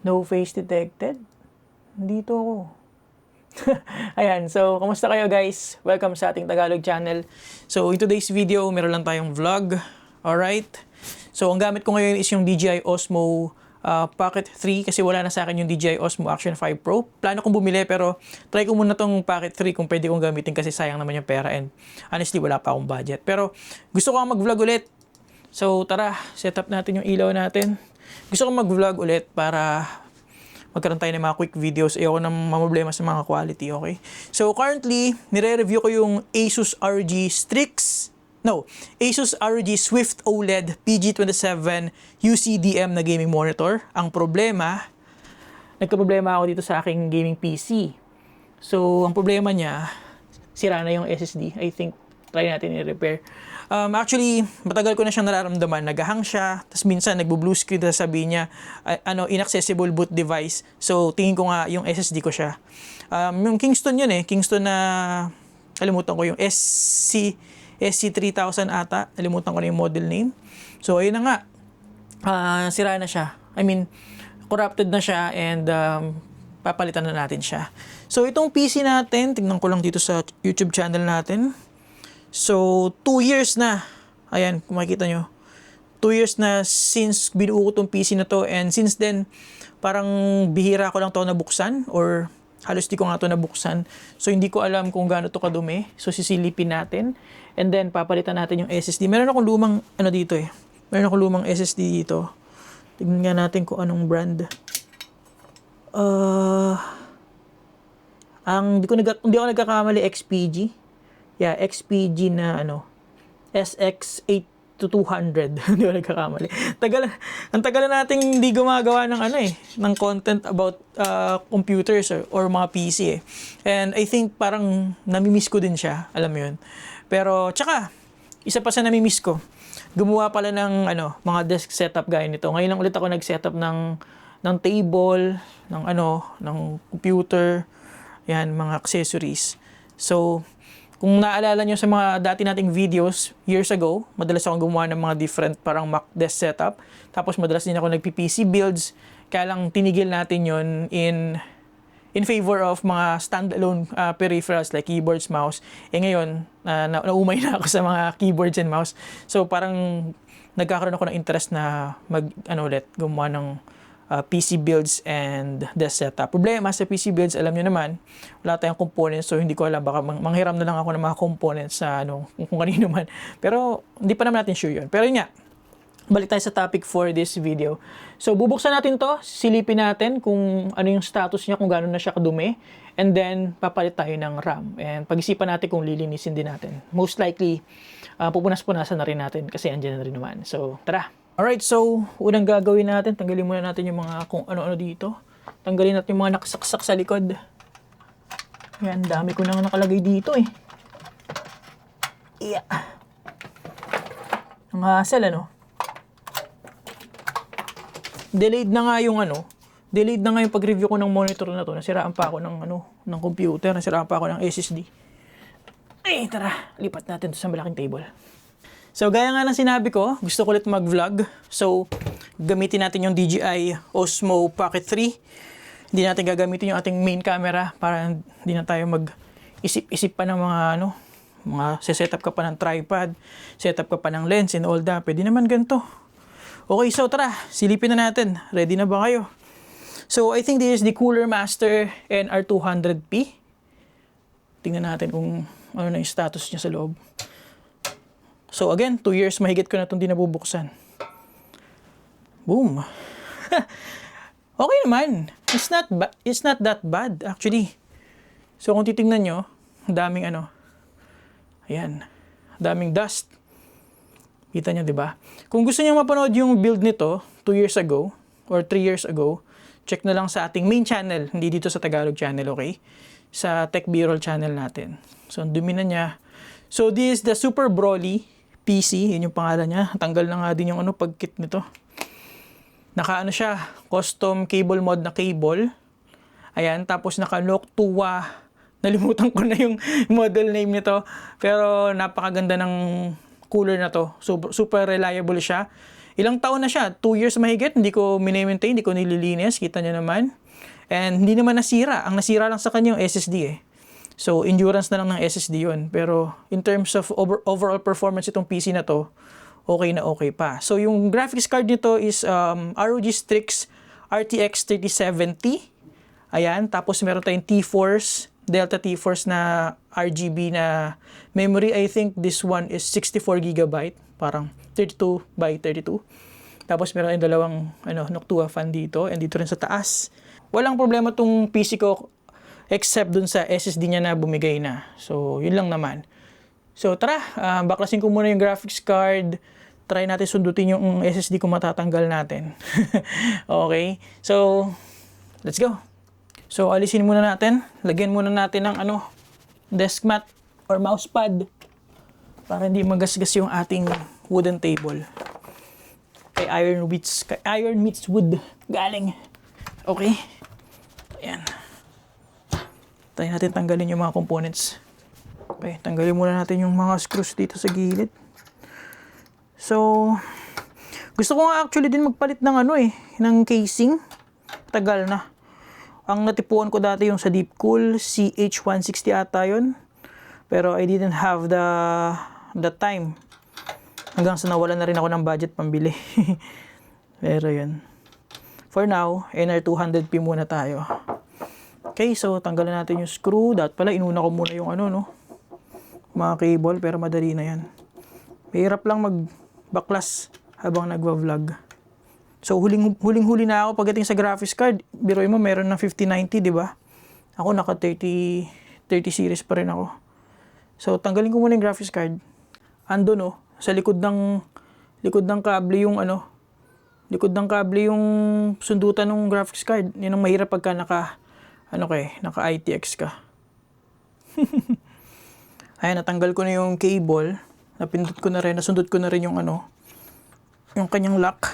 No face detected? Dito ako. Ayan, so kamusta kayo guys? Welcome sa ating Tagalog channel. So in today's video, meron lang tayong vlog. Alright? So ang gamit ko ngayon is yung DJI Osmo Pocket 3 kasi wala na sa akin yung DJI Osmo Action 5 Pro. Plano kong bumili pero try ko muna tong Pocket 3 kung pwede kong gamitin kasi sayang naman yung pera and honestly wala pa akong budget. Pero gusto ko mag-vlog ulit. So tara, set up natin yung ilaw natin. Gusto ko mag-vlog ulit para magkaroon tayo ng mga quick videos. Ayoko nang mamroblema sa mga quality, okay? So currently, nire-review ko yung Asus ROG Swift OLED PG27 UCDM na gaming monitor. Ang problema, nagka-problema ako dito sa aking gaming PC. So, ang problema niya, sira na yung SSD. I think, try natin i-repair. Actually, matagal ko na siyang nararamdaman. Nag-hang siya, tapos minsan nagbo-blue screen, tapos sabi niya, inaccessible boot device. So, tingin ko nga yung SSD ko siya. Yung Kingston yun Kingston na, kalimutan ko yung SC3000 ata. Kalimutan ko na yung model name. So, ayun na nga. Sira na siya. I mean, corrupted na siya and papalitan na natin siya. So, itong PC natin, tingnan ko lang dito sa YouTube channel natin. So, 2 years na. Ayan, kung makikita nyo. 2 years na since binuo ko itong PC na to. And since then, parang bihira ko lang to nabuksan. Or halos di ko nga to nabuksan. So, hindi ko alam kung gaano to kadumi. So, sisilipin natin. And then, papalitan natin yung SSD. Meron akong lumang, dito Meron akong lumang SSD dito. Tignan nga natin kung anong brand. Hindi ako nagkakamali, XPG. Yeah, XPG na SX8200. Hindi ko nagkakamali. Ang tagal na nating hindi gumagawa ng ng content about computers or mga PC And I think parang namimiss ko din siya, alam mo 'yun. Pero tsaka isa pa sa namimiss ko, gumawa pala ng mga desk setup gaya nito. Ngayon lang ulit ako nag-setup ng table, ng computer, yan, mga accessories. So, kung naalala nyo sa mga dati nating videos years ago, madalas akong gumawa ng mga different parang Mac desk setup. Tapos madalas din ako nagpi-PC builds. Kaya lang tinigil natin yon in favor of mga standalone peripherals like keyboards, mouse. Ngayon, naumay na ako sa mga keyboards and mouse. So parang nagkakaroon ako ng interest na gumawa ng PC builds and desk setup. Problema sa PC builds, alam nyo naman, wala tayong components, so hindi ko alam, baka manghiram na lang ako ng mga components sa kung kanino man. Pero hindi pa naman natin sure yun. Pero yun nga, balik tayo sa topic for this video. So bubuksan natin to, silipin natin kung ano yung status niya, kung gano'n na siya kadumi, and then papalit tayo ng RAM. And pag-isipan natin kung lilinisin din natin. Most likely, pupunas-punasan na rin natin kasi andyan na rin naman. So tara! Alright, so unang gagawin natin, tanggalin muna natin yung mga kung ano-ano dito. Tanggalin natin yung mga nakasaksak sa likod. Yan, dami ko nang nakalagay dito Yeah. Ang hassle, Delayed na nga yung pag-review ko ng monitor na to. Nasiraan pa ako ng computer, nasiraan pa ako ng SSD. Ay, tara, lipat natin to sa malaking table. So, gaya nga ng sinabi ko, gusto ko ulit mag-vlog. So, gamitin natin yung DJI Osmo Pocket 3. Hindi natin gagamitin yung ating main camera para hindi na tayo mag-isip-isip pa ng mga setup ka pa ng tripod, setup ka pa ng lens and all that. Pwede naman ganito. Okay, so tara, silipin na natin. Ready na ba kayo? So, I think this is the Cooler Master NR200P. Tingnan natin kung ano na yung status niya sa loob. So again, 2 years mahigit ko na itong di nabubuksan. Boom! Okay naman. It's not that bad actually. So kung titingnan nyo, daming ayan, daming dust. Kita nyo, di ba? Kung gusto nyo mapanood yung build nito 2 years ago or 3 years ago, check na lang sa ating main channel, hindi dito sa Tagalog channel, okay? Sa Tech B-roll channel natin. So ang dumi na niya. So this is the Super Broly PC, yun yung pangalan niya. Tanggal na nga din yung pagkit nito. Siya, custom cable mod na cable. Ayan, tapos naka-Nook Tuwa. Nalimutan ko na yung model name nito. Pero napakaganda ng cooler na to. Super reliable siya. Ilang taon na siya, 2 years mahigit, hindi ko mini-maintain, hindi ko nililinis, kita niyo naman. And hindi naman nasira, ang nasira lang sa kanya yung SSD eh. So, endurance na lang ng SSD yun. Pero, in terms of overall performance itong PC na to, okay na okay pa. So, yung graphics card nito is ROG Strix RTX 3070. Ayan. Tapos, meron tayong T-Force, Delta T-Force na RGB na memory. I think this one is 64GB. Parang 32 by 32. Tapos, meron tayong dalawang Noctua fan dito. And dito rin sa taas. Walang problema tong PC ko except dun sa SSD niya na bumigay na. So, yun lang naman. So, tara, baklasin ko muna yung graphics card. Try natin sundutin yung SSD kung matatanggal natin. Okay? So, let's go. So, alisin muna natin. Lagyan muna natin ng desk mat or mousepad para hindi magasgas yung ating wooden table. Kay Iron Meets Wood galing. Okay? Ayan. Tayo natin tanggalin yung mga components. Okay, tanggalin muna natin yung mga screws dito sa gilid. So, gusto ko nga actually din magpalit ng ng casing. Tagal na. Ang natipuan ko dati yung sa Deepcool, CH160 ata yun. Pero I didn't have the time. Hanggang sa nawalan na rin ako ng budget pambili. Pero yun. For now, NR200P muna tayo. Okay, so tanggalin natin yung screw. Dapat pala inuna ko muna yung mga cable, pero madali na yan. Mahirap lang magbaklas habang nagwa-vlog. So huling-huli na ako pagdating sa graphics card. Biruin mo meron ng 5090, di ba? Ako naka 30 series pa rin ako. So tanggalin ko muna yung graphics card. Ando sa likod ng kable yung likod ng kable yung sundutan ng graphics card. Yan ang mahirap pagka naka ITX ka. Ayan, natanggal ko na yung cable. Nasundot ko na rin yung yung kanyang lock.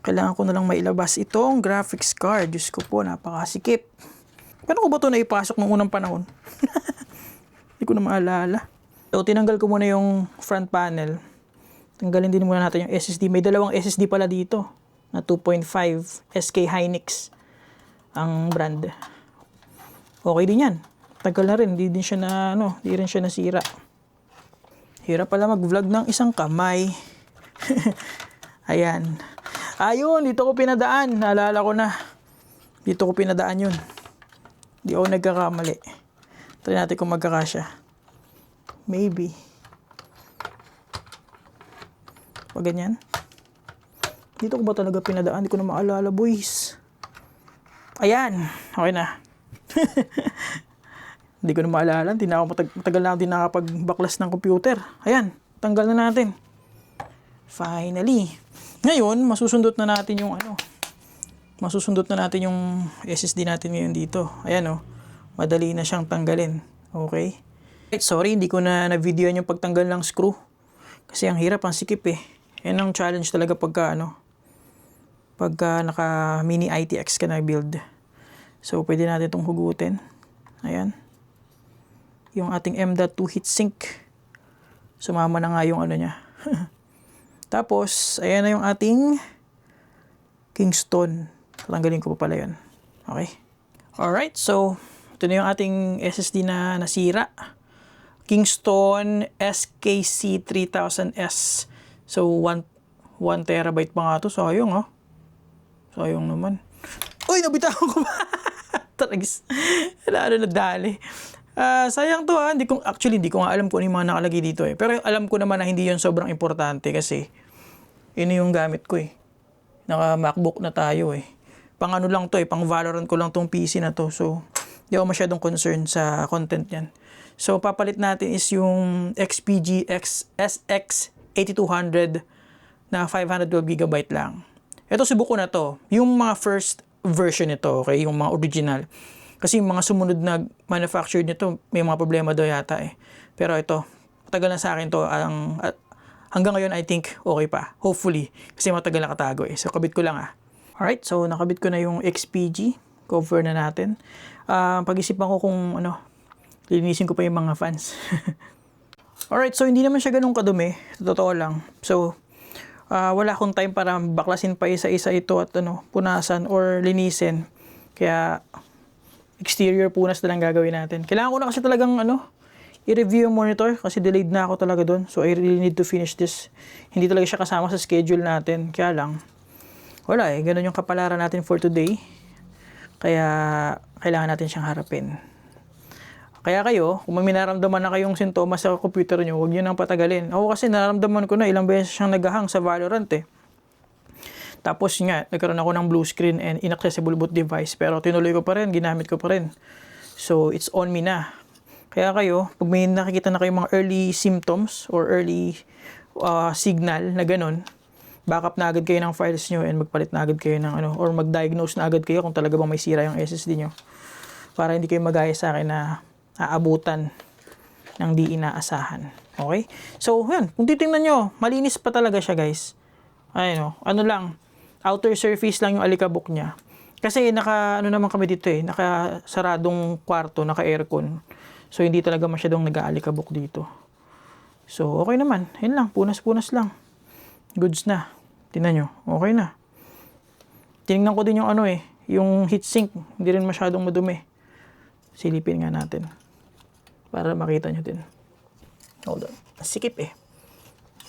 Kailangan ko na lang mailabas itong graphics card. Diyos ko po, napakasikip. Paano ko ba ito naipasok nung unang panahon? Hindi ko na maalala. So, tinanggal ko muna yung front panel. Tanggalin din muna natin yung SSD. May dalawang SSD pala dito na 2.5 SK Hynix ang brand. Okay din yan. Tagal na rin. Hindi rin siya nasira. Hirap pala mag-vlog ng isang kamay. Ayan. Ayun, dito ko pinadaan. Naalala ko na. Dito ko pinadaan yun. Di ako nagkakamali. Try natin kung magkakasya. Maybe. Pag ganyan. Dito ko ba talaga pinadaan? Hindi ko na maalala, boys. Ayan. Okay na. Hindi ko na maalala. Matagal na ako din nakapagbaklas ng computer. Ayan. Tanggal na natin. Finally. Ngayon, masusundot na natin yung SSD natin ngayon dito. Ayan madali na siyang tanggalin. Okay? Sorry, hindi ko na-videoan yung pagtanggal ng screw. Kasi ang hirap, ang sikip eh. Yan ang challenge talaga pagka naka mini ITX ka na build. So, pwede natin itong hugutin. Ayan. Yung ating M.2 heatsink. Sumama na nga yung niya. Tapos, ayan na yung ating Kingston. Tanggalin ko pa pala yun. Okay. Alright, so, ito na yung ating SSD na nasira. Kingston SKC 3000S. So, 1 terabyte pa nga ito. Sayang sayang naman. Uy, nabitawan ko ba? Taragis. Nadali. Sayang to Hindi ko nga alam kung ano yung mga nakalagay dito eh. Pero alam ko naman na hindi yun sobrang importante kasi yun yung gamit ko eh. Naka MacBook na tayo eh. Pang lang to eh. Pang Valorant ko lang tong PC na to. So, di ako masyadong concerned sa content yan. So, papalit natin is yung XPG SX 8200 na 512GB lang. Ito, subok ko na to. Yung mga first version nito, okay? Yung mga original. Kasi yung mga sumunod na manufactured nito, may mga problema daw yata eh. Pero ito, matagal na sa akin to. Hanggang ngayon, I think, okay pa. Hopefully. Kasi matagal na katago eh. So, kabit ko lang Alright, so nakabit ko na yung XPG. Cover na natin. Pag-isipan ko kung linisin ko pa yung mga fans. Alright, so hindi naman siya ganun kadumi. Totoo lang. So, wala akong time para baklasin pa isa-isa ito at punasan or linisin. Kaya exterior punas na lang gagawin natin. Kailangan ko na kasi talagang i-review yung monitor kasi delayed na ako talaga doon. So I really need to finish this. Hindi talaga siya kasama sa schedule natin. Kaya lang, wala ganun yung kapalaran natin for today. Kaya kailangan natin siyang harapin. Kaya kayo, kung may nararamdaman na kayong sintomas sa computer nyo, huwag nyo nang patagalin. Ako kasi nararamdaman ko na ilang beses siyang naghahang sa Valorant Tapos nga, nagkaroon ako ng blue screen and inaccessible boot device. Pero tinuloy ko pa rin, ginamit ko pa rin. So, it's on me na. Kaya kayo, pag may nakikita na kayong mga early symptoms or early signal na ganun, backup na agad kayo ng files nyo and magpalit na agad kayo ng or mag-diagnose na agad kayo kung talaga bang may sira yung SSD nyo. Para hindi kayo magaya sa akin na aabutan ng di inaasahan. Okay? So, yan. Kung titingnan nyo, malinis pa talaga siya, guys. Ano lang, outer surface lang yung alikabok niya. Kasi naman kami dito naka-saradong kwarto, naka-aircon. So, hindi talaga masyadong nag-aalikabok dito. So, okay naman. Yan lang, punas-punas lang. Goods na. Tingnan nyo, okay na. Tinignan ko din yung yung heatsink. Hindi rin masyadong madumi. Silipin nga natin. Para makita nyo din. Hold on. Sikip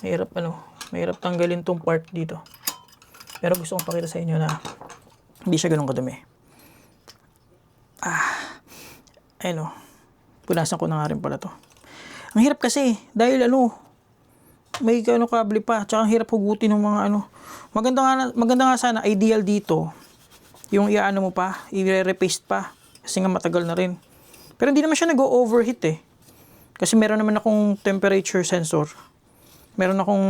Mahirap tanggalin tong part dito. Pero gusto kong pakita sa inyo na hindi siya ganun kadumi. Punasan ko na nga rin pala to. Ang hirap kasi, dahil may kable pa, tsaka ang hirap hugutin ng mga Maganda nga sana, ideal dito, yung mo pa, i-repaste pa, kasi nga matagal na rin. Pero hindi naman siya nag-overheat Kasi meron naman akong temperature sensor. Meron akong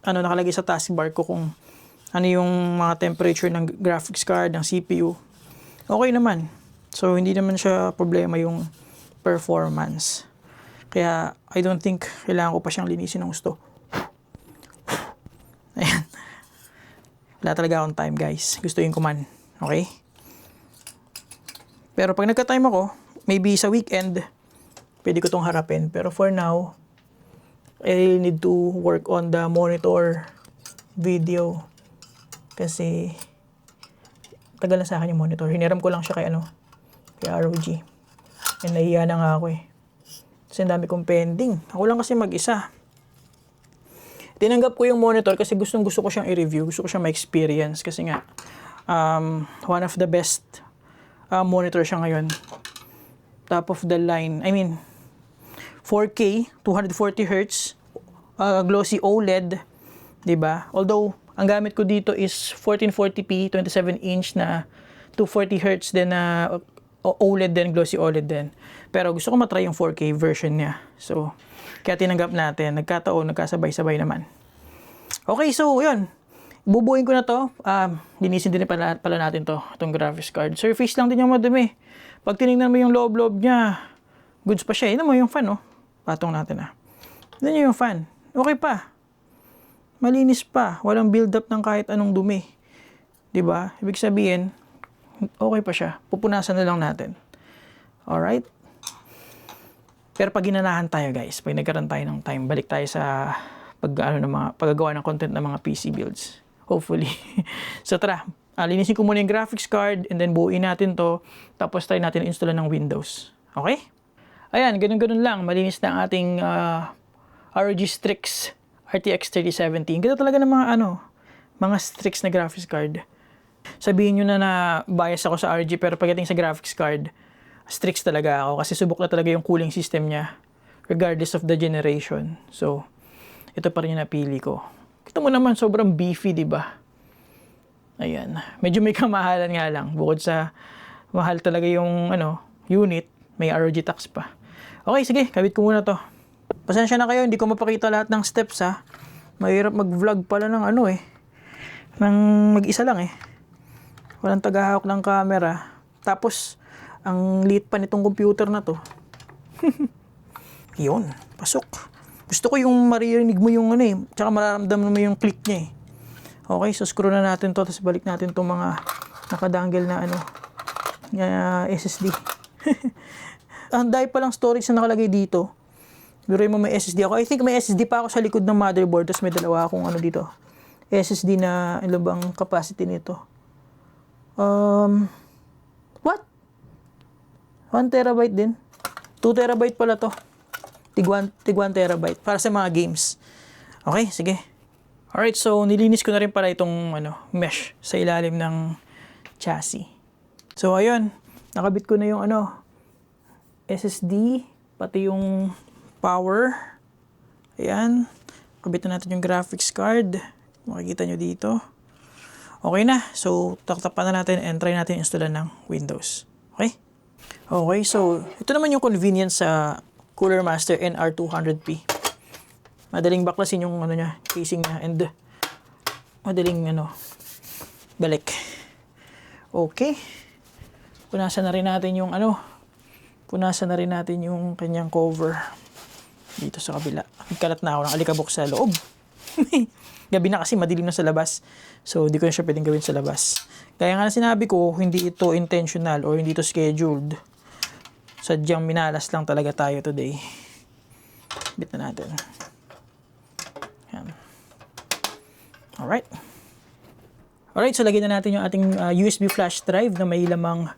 nakalagay sa taskbar ko kung ano yung mga temperature ng graphics card, ng CPU. Okay naman. So, hindi naman siya problema yung performance. Kaya, I don't think kailangan ko pa siyang linisin ng gusto. Ayan. Wala talaga akong time, guys. Gustuin ko man. Okay? Pero pag nagka-time ako, maybe sa weekend, pwede ko itong harapin. Pero for now, I need to work on the monitor video. Kasi, tagal na sa akin yung monitor. Hiniram ko lang siya kay ROG. And nahiya na nga ako Kasi ang dami kong pending. Ako lang kasi mag-isa. Tinanggap ko yung monitor kasi gusto ko siyang i-review. Gusto ko siyang ma-experience. Kasi nga, one of the best monitor siya ngayon. Top of the line. I mean, 4K, 240Hz, glossy OLED. Diba? Although, ang gamit ko dito is 1440p, 27-inch na 240Hz din na OLED din, glossy OLED din. Pero gusto ko matry yung 4K version niya. So, kaya tinanggap natin. Nagkataon, nagkasabay-sabay naman. Okay, so, yun. Bubuin ko na to. Linisin din pala natin to. Itong graphics card. Surface lang din yung madumi. Pag tinignan mo yung loob-loob niya, goods pa siya. Tignan mo yung fan, Patong natin, Tignan nyo yung fan. Okay pa. Malinis pa. Walang build-up ng kahit anong dumi. Diba? Ibig sabihin, okay pa siya. Pupunasan na lang natin. Alright? Pero pag ginanahan tayo, guys, pag nagkaroon tayo ng time, balik tayo sa paggagawa ng content ng mga PC builds. Hopefully. So tara, linisin ko muna yung graphics card and then buuin natin to. Tapos try natin installan ng Windows. Okay? Ayan, ganun-ganun lang. Malinis na ang ating ROG Strix RTX 3070. Ganda talaga ng mga Strix na graphics card. Sabihin nyo na bias ako sa RG, pero pagdating sa graphics card, Strix talaga ako kasi subok na talaga yung cooling system niya regardless of the generation. So, ito pa rin yung napili ko. Kita mo naman, sobrang beefy, di ba? Ayan. Medyo may kamahalan nga lang. Bukod sa mahal talaga yung unit, may ROG tax pa. Okay, sige. Kabit ko muna to. Pasensya na kayo, hindi ko mapakita lahat ng steps Mahirap mag-vlog pala ng ng mag-isa lang Walang tagahawak ng camera. Tapos, ang liit pa nitong computer na to. Yun, pasok. Gusto ko yung maririnig mo yung tsaka mararamdaman mo yung click niya Okay, so screw na natin to, tapos balik natin itong mga nakadangle na SSD. Ang dahil palang storage na nakalagay dito. Biruin mo may SSD ako. I think may SSD pa ako sa likod ng motherboard, tapos may dalawa akong dito. SSD na ano bang capacity nito. What? 1 terabyte din. 2 terabyte pala to. Tig 1 terabyte para sa mga games. Okay, sige. Alright, so nilinis ko na rin pala itong mesh sa ilalim ng chassis. So ayun, nakabit ko na yung SSD, pati yung power. Ayan, kabit na natin yung graphics card. Makikita nyo dito. Okay na, so taktapan na natin and try natin installan ng Windows. Okay? Okay, so ito naman yung convenience sa Cooler Master NR200P. Madaling baklasin yung niya, casing niya, and madaling balik. Okay. Punasan na rin natin yung kanyang cover dito sa kabila. Nagkalat na ako ng alikabok sa loob. Gabi na kasi, madilim na sa labas. So, di ko na siya pwedeng gawin sa labas. Kaya nga sinabi ko, hindi ito intentional or hindi ito scheduled. Sadyang minalas lang talaga tayo today. Bit na natin. Yan. Alright. Alright, so lagyan na natin yung ating USB flash drive na may lamang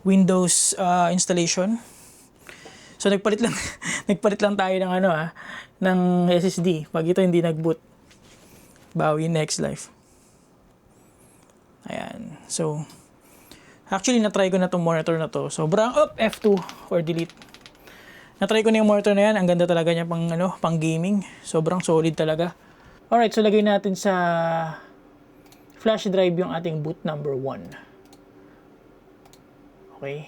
Windows installation. So nagpalit lang tayo ng ng SSD. Pag ito hindi nag-boot, bawi next life. Ayan. So actually na-try ko na tong monitor na to. Sobrang F2 or delete. Na-try ko na yung monitor na yan. Ang ganda talaga niya pang gaming. Sobrang solid talaga. Alright, so lagay natin sa flash drive yung ating boot number 1. Okay.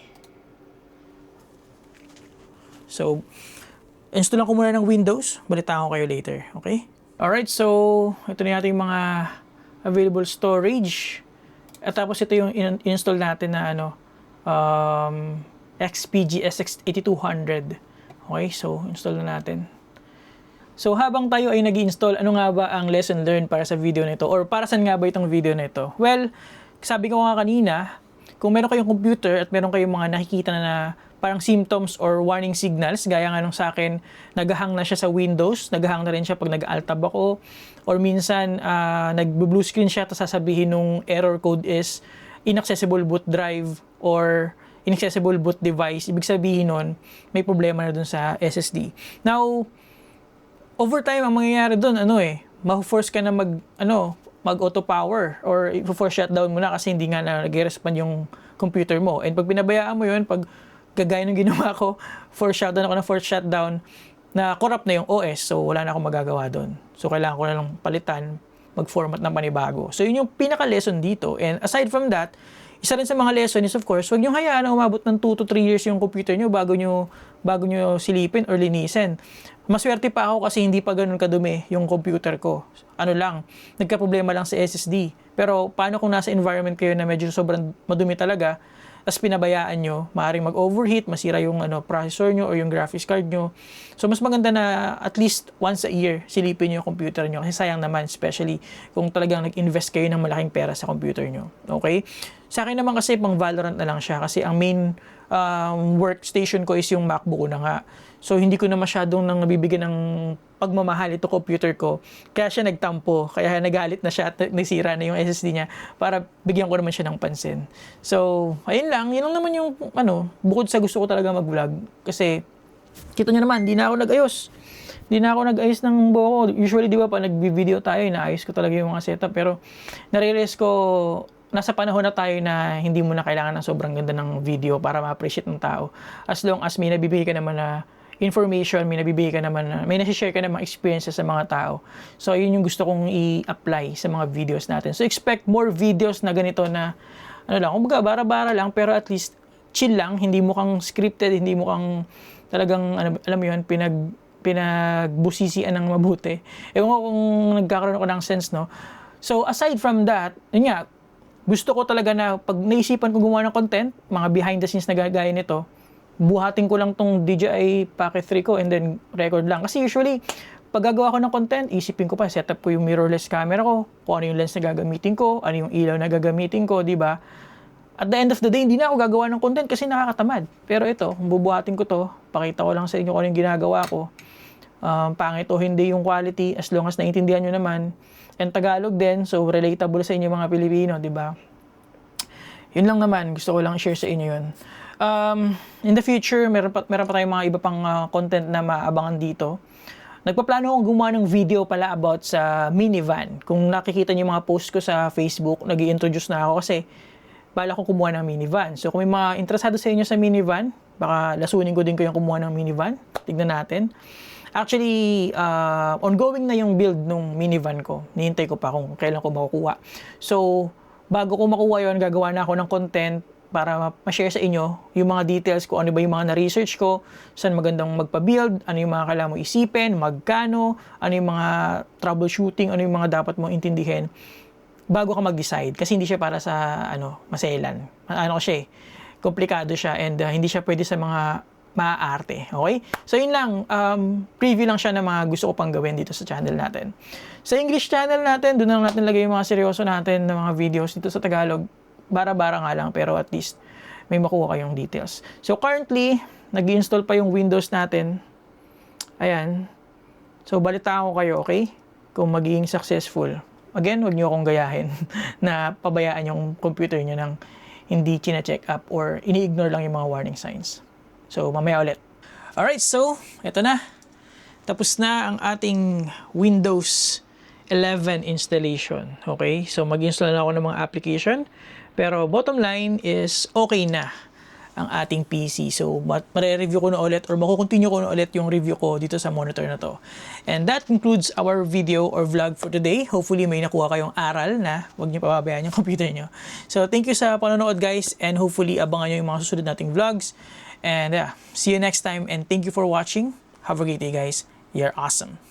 So, installan ko muna ng Windows. Balitaan ko kayo later. Okay? Alright, so ito na yung ating mga available storage. At tapos ito yung in-install natin na XPG SX8200. Okay, so install na natin. So habang tayo ay nag-i-install, ano nga ba ang lesson learned para sa video na ito? Or para saan nga ba itong video na ito? Well, sabi ko nga kanina, kung meron kayong computer at meron kayong mga nakikita na parang symptoms or warning signals, gaya nga nung sa akin, naghahang na siya sa Windows, naghahang na rin siya pag nag-alt-tab ako, or minsan nag-blue screen siya, tapos sasabihin nung error code is inaccessible boot drive or inaccessible boot device. Ibig sabihin nun, may problema na dun sa SSD. Now, over time, ang mangyayari doon, ma-force ka na mag-auto power or i-force shutdown mo na kasi hindi nga na nag-respond yung computer mo. And pag pinabayaan mo yun, pag gagaya ng ginawa ko, force shutdown, na corrupt na yung OS. So, wala na akong magagawa doon. So, kailangan ko na lang palitan, mag-format ng panibago. So, yun yung pinaka-lesson dito. And aside from that, isa rin sa mga lesson is, of course, huwag nyo hayaan na umabot ng 2 to 3 years yung computer nyo bago nyo silipin or linisin. Maswerte pa ako kasi hindi pa ganun kadumi yung computer ko. Nagka-problema lang sa SSD. Pero paano kung nasa environment kayo na medyo sobrang madumi talaga, tapos pinabayaan nyo, maaaring mag-overheat, masira yung processor nyo or yung graphics card nyo. So mas maganda na at least once a year silipin nyo yung computer nyo kasi sayang naman, especially kung talagang nag-invest kayo ng malaking pera sa computer nyo. Okay? Sa akin naman kasi pang Valorant na lang siya kasi ang main workstation ko is yung MacBook ko na nga. So hindi ko na masyadong nabibigyan ng pagmamahal ito computer ko. Kaya siya nagtampo, kaya nagalit na siya at nasira na yung SSD niya para bigyan ko naman siya ng pansin. So, ayun lang. Yun lang naman yung bukod sa gusto ko talaga mag-vlog. Kasi, kita nyo naman, di na ako nag-ayos. Di na ako nag-ayos ng buho ko. Usually, di ba, pa nag-video tayo, inaayos ko talaga yung mga setup. Pero, narealize ko, nasa panahon na tayo na hindi mo na kailangan ng sobrang ganda ng video para ma-appreciate ng tao. As long as may nabibigay ka naman na information, may nabibigay ka naman na, may nasi-share ka naman experiences sa mga tao. So, yun yung gusto kong i-apply sa mga videos natin. So, expect more videos na ganito na, kumbaga, bara-bara lang, pero at least, chill lang, hindi mo kang scripted, hindi mo kang talagang, alam mo yun, pinagbusisian ng mabuti. Ewan ko kung nagkakaroon ako ng sense, no? So, aside from that, yun nga, gusto ko talaga na pag naisipan ko gumawa ng content, mga behind the scenes na gaya nito, buhatin ko lang tong DJI Pocket 3 ko and then record lang. Kasi usually, pag gagawa ko ng content, isipin ko pa, setup ko yung mirrorless camera ko, kung ano yung lens na gagamitin ko, ano yung ilaw na gagamitin ko, di ba? At the end of the day, hindi na ako gagawa ng content kasi nakakatamad. Pero ito, kung bubuhatin ko to, pakita ko lang sa inyo kung ano yung ginagawa ko, pangit o hindi yung quality, as long as naintindihan nyo naman. And Tagalog din, so relatable sa inyo mga Pilipino, di ba? Yun lang naman, gusto ko lang share sa inyo yun. In the future, meron pa tayong mga iba pang content na maabangan dito. Nagpaplano akong gumawa ng video pala about sa minivan. Kung nakikita niyo yung mga post ko sa Facebook, nag-i-introduce na ako kasi bala ko kumuha ng minivan. So kung may mga interesado sa inyo sa minivan, baka lasunin ko din kayong kumuha ng minivan. Tignan natin. Actually, ongoing na yung build ng minivan ko. Nihintay ko pa kung kailan ko makukuha. So, bago ko makuha yon, gagawa na ako ng content para ma-share sa inyo yung mga details ko, ano ba yung mga na-research ko, saan magandang magpa-build, ano yung mga kailangan mo isipin, magkano, ano yung mga troubleshooting, ano yung mga dapat mong intindihin bago ka mag-decide. Kasi hindi siya para sa maselan. Ano siya komplikado siya and hindi siya pwede sa mga maaarte. Okay? So yun lang, preview lang siya ng mga gusto ko pang gawin dito sa channel natin. Sa English channel natin, doon lang natin lagay yung mga seryoso natin na mga videos. Dito sa Tagalog, bara-bara nga lang, pero at least may makuha kayong details. So currently, nag-install pa yung Windows natin. Ayan. So balitaan ko kayo, okay? Kung magiging successful. Again, huwag nyo akong gayahin na pabayaan yung computer nyo ng hindi china-check up or ini-ignore lang yung mga warning signs. So mamaya ulit. Alright, so eto na. Tapos na ang ating Windows 11 installation. Okay? So mag-install na ako ng mga application. Pero bottom line is okay na ang ating PC. So mare-review ko na ulit or makukontinue ko na ulit yung review ko dito sa monitor na to. And that concludes our video or vlog for today. Hopefully may nakuha kayong aral na huwag niyo pababayaan yung computer niyo. So thank you sa panonood guys and hopefully abangan niyo yung mga susunod nating vlogs. And yeah, see you next time and thank you for watching. Have a great day guys. You're awesome.